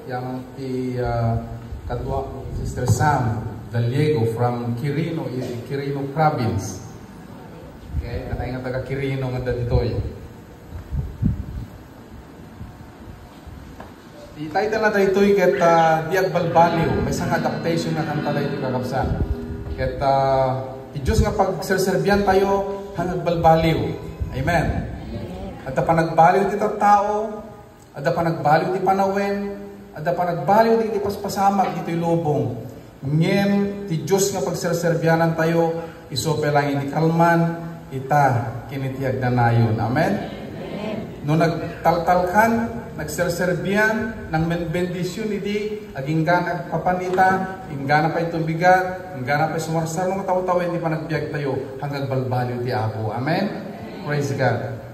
yang kadwa Sister Sam Daliego from Quirino Province. Okay, katay nga taga Quirino nga dito eh. I-title na tayo ito'y ket Diag Balbaliw. May isang adaptation nga kanta tayo ito kakabsa. Ket Diyos nga pagserserbihan tayo hangag balbaliw. Amen. At pa nagbaliw ti tao, at pa nagbaliw ti panawen, at pa nagbaliw ti paspasamag dito'y lubong. Ngem ti Diyos nga pagserserbihanan tayo, isope lang ini kalman, ita kinitiyag na nayon. Amen? No nagtaltalkan, nagserserbihan, nang bendisyon idi, aging gana papanita, ingana pa itong bigat, ingana pa sumarsar, nung taw-taw, hindi pa nagbiag tayo, hanggang balbaliw ti Apo. Amen? Praise God.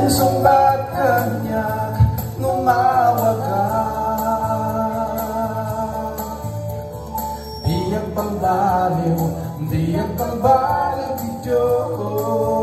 Sumbat kanya numawag ka, diag balbaliw di Diyos.